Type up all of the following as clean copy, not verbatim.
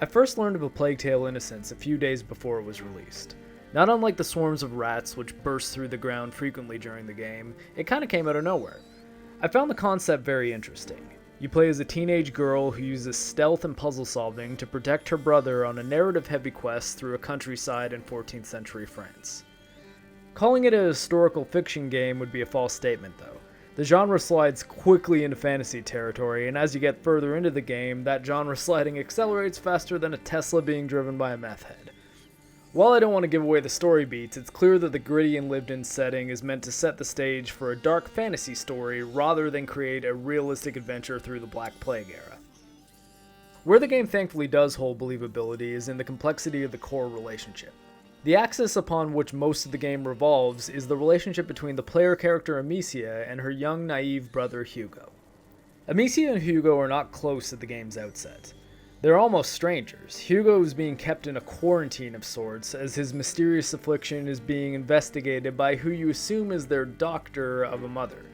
I first learned of A Plague Tale: Innocence a few days before it was released. Not unlike the swarms of rats which burst through the ground frequently during the game, it kinda came out of nowhere. I found the concept very interesting. You play as a teenage girl who uses stealth and puzzle solving to protect her brother on a narrative-heavy quest through a countryside in 14th century France. Calling it a historical fiction game would be a false statement though. The genre slides quickly into fantasy territory, and as you get further into the game, that genre sliding accelerates faster than a Tesla being driven by a meth head. While I don't want to give away the story beats, it's clear that the gritty and lived-in setting is meant to set the stage for a dark fantasy story rather than create a realistic adventure through the Black Plague era. Where the game thankfully does hold believability is in the complexity of the core relationship. The axis upon which most of the game revolves is the relationship between the player character Amicia and her young, naive brother Hugo. Amicia and Hugo are not close at the game's outset. They're almost strangers. Hugo is being kept in a quarantine of sorts, as his mysterious affliction is being investigated by who you assume is their doctor of a mother.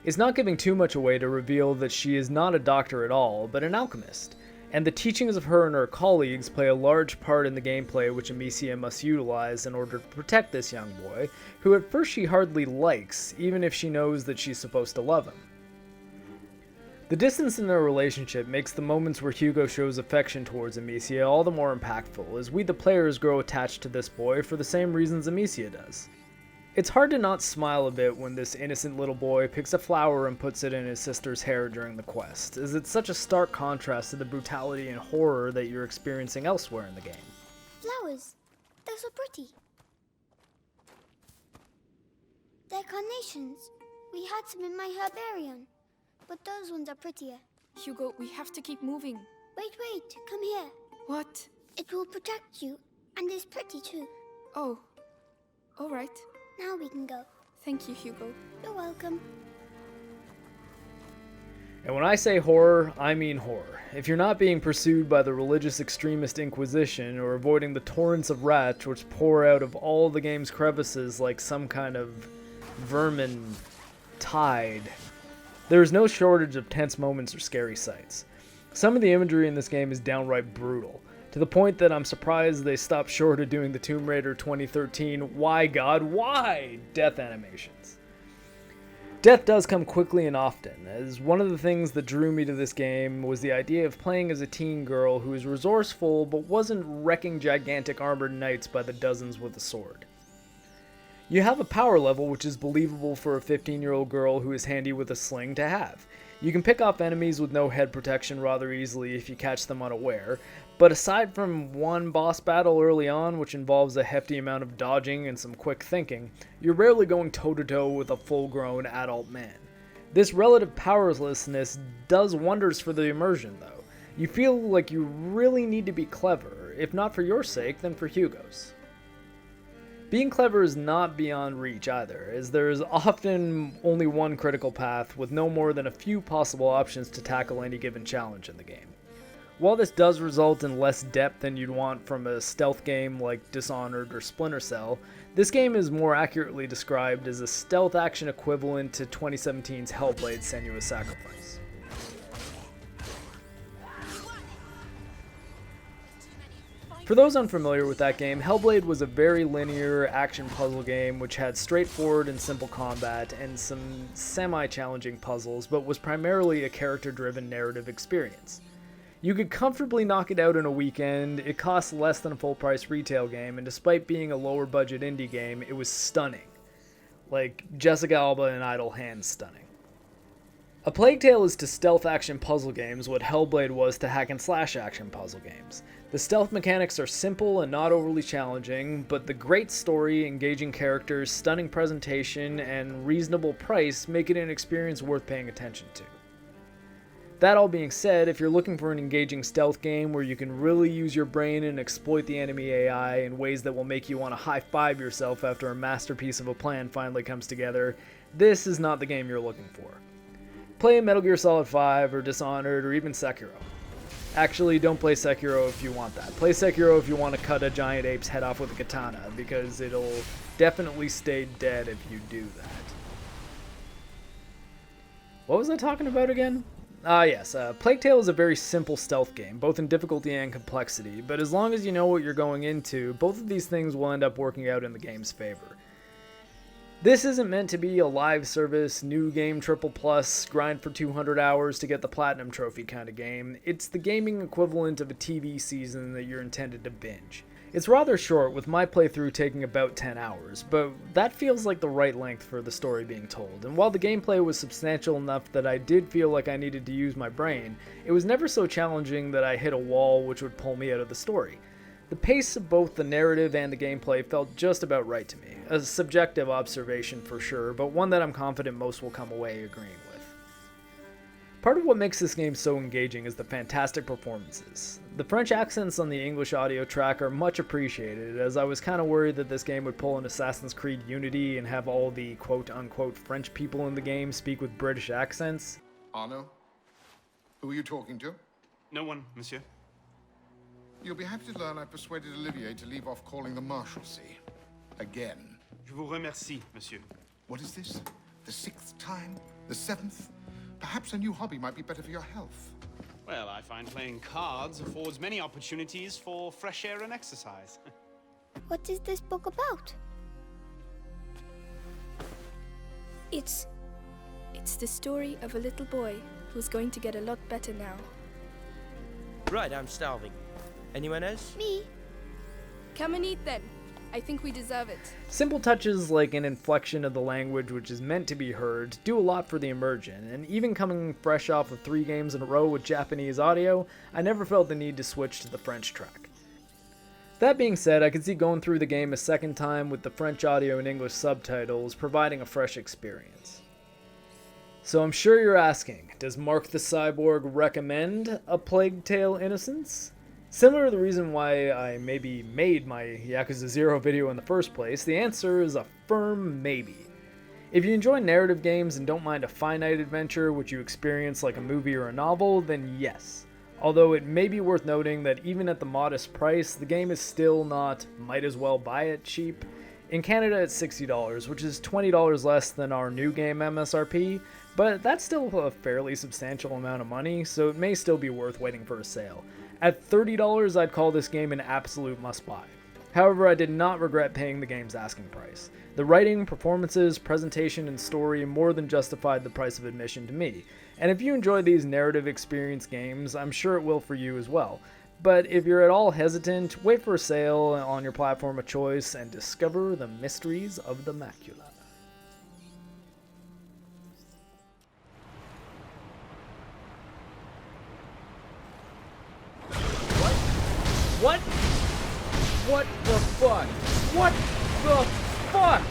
It's not giving too much away to reveal that she is not a doctor at all, but an alchemist, and the teachings of her and her colleagues play a large part in the gameplay which Amicia must utilize in order to protect this young boy, who at first she hardly likes, even if she knows that she's supposed to love him. The distance in their relationship makes the moments where Hugo shows affection towards Amicia all the more impactful, as we the players grow attached to this boy for the same reasons Amicia does. It's hard to not smile a bit when this innocent little boy picks a flower and puts it in his sister's hair during the quest, as it's such a stark contrast to the brutality and horror that you're experiencing elsewhere in the game. Flowers. They're so pretty. They're carnations. We had some in my herbarium. But those ones are prettier. Hugo, we have to keep moving. Wait, come here. What? It will protect you, and it's pretty too. Oh, all right. Now we can go. Thank you, Hugo. You're welcome. And when I say horror, I mean horror. If you're not being pursued by the religious extremist Inquisition or avoiding the torrents of rats which pour out of all the game's crevices like some kind of vermintide, there is no shortage of tense moments or scary sights. Some of the imagery in this game is downright brutal, to the point that I'm surprised they stopped short of doing the Tomb Raider 2013 "Why God, why?" death animations. Death does come quickly and often, as one of the things that drew me to this game was the idea of playing as a teen girl who is resourceful but wasn't wrecking gigantic armored knights by the dozens with a sword. You have a power level which is believable for a 15-year-old girl who is handy with a sling to have. You can pick off enemies with no head protection rather easily if you catch them unaware, but aside from one boss battle early on which involves a hefty amount of dodging and some quick thinking, you're rarely going toe-to-toe with a full-grown adult man. This relative powerlessness does wonders for the immersion though. You feel like you really need to be clever, if not for your sake, then for Hugo's. Being clever is not beyond reach either, as there is often only one critical path with no more than a few possible options to tackle any given challenge in the game. While this does result in less depth than you'd want from a stealth game like Dishonored or Splinter Cell, this game is more accurately described as a stealth action equivalent to 2017's HELLBLADE: Senua's Sacrifice. For those unfamiliar with that game, HELLBLADE was a very linear action puzzle game which had straightforward and simple combat and some semi-challenging puzzles, but was primarily a character-driven narrative experience. You could comfortably knock it out in a weekend, it cost less than a full-price retail game, and despite being a lower-budget indie game, it was stunning. Like Jessica Alba and Idle Hands stunning. A Plague Tale is to stealth action puzzle games what HELLBLADE was to hack and slash action puzzle games. The stealth mechanics are simple and not overly challenging, but the great story, engaging characters, stunning presentation, and reasonable price make it an experience worth paying attention to. That all being said, if you're looking for an engaging stealth game where you can really use your brain and exploit the enemy AI in ways that will make you want to high-five yourself after a masterpiece of a plan finally comes together, this is not the game you're looking for. Play Metal Gear Solid 5 or Dishonored or even Sekiro. Actually, don't play Sekiro if you want that. Play Sekiro if you want to cut a giant ape's head off with a katana, because it'll definitely stay dead if you do that. What was I talking about again? Yes, Plague Tale is a very simple stealth game, both in difficulty and complexity, but as long as you know what you're going into, both of these things will end up working out in the game's favor. This isn't meant to be a live service, new game triple plus, grind for 200 hours to get the platinum trophy kind of game. It's the gaming equivalent of a TV season that you're intended to binge. It's rather short, with my playthrough taking about 10 hours, but that feels like the right length for the story being told, and while the gameplay was substantial enough that I did feel like I needed to use my brain, it was never so challenging that I hit a wall which would pull me out of the story. The pace of both the narrative and the gameplay felt just about right to me, a subjective observation for sure, but one that I'm confident most will come away agreeing with. Part of what makes this game so engaging is the fantastic performances. The French accents on the English audio track are much appreciated, as I was kind of worried that this game would pull an Assassin's Creed Unity and have all the quote-unquote French people in the game speak with British accents. Arno? Who are you talking to? No one, monsieur. You'll be happy to learn I persuaded Olivier to leave off calling the Marshalsea. Again. Je vous remercie, monsieur. What is this? The 6th time? The 7th? Perhaps a new hobby might be better for your health. Well, I find playing cards affords many opportunities for fresh air and exercise. What is this book about? It's the story of a little boy who's going to get a lot better now. Right, I'm starving. Anyone else? Me? Come and eat then. I think we deserve it. Simple touches like an inflection of the language which is meant to be heard do a lot for the immersion, and even coming fresh off of 3 games in a row with Japanese audio, I never felt the need to switch to the French track. That being said, I could see going through the game a second time with the French audio and English subtitles providing a fresh experience. So I'm sure you're asking, does MarcTheCyborg recommend A Plague Tale: Innocence? Similar to the reason why I maybe made my Yakuza 0 video in the first place, the answer is a firm maybe. If you enjoy narrative games and don't mind a finite adventure which you experience like a movie or a novel, then yes. Although it may be worth noting that even at the modest price, the game is still not might as well buy it cheap. In Canada it's $60, which is $20 less than our new game MSRP, but that's still a fairly substantial amount of money, so it may still be worth waiting for a sale. At $30, I'd call this game an absolute must-buy. However, I did not regret paying the game's asking price. The writing, performances, presentation, and story more than justified the price of admission to me, and if you enjoy these narrative experience games, I'm sure it will for you as well. But if you're at all hesitant, wait for a sale on your platform of choice and discover the mysteries of the macula. What? What the fuck? What the fuck?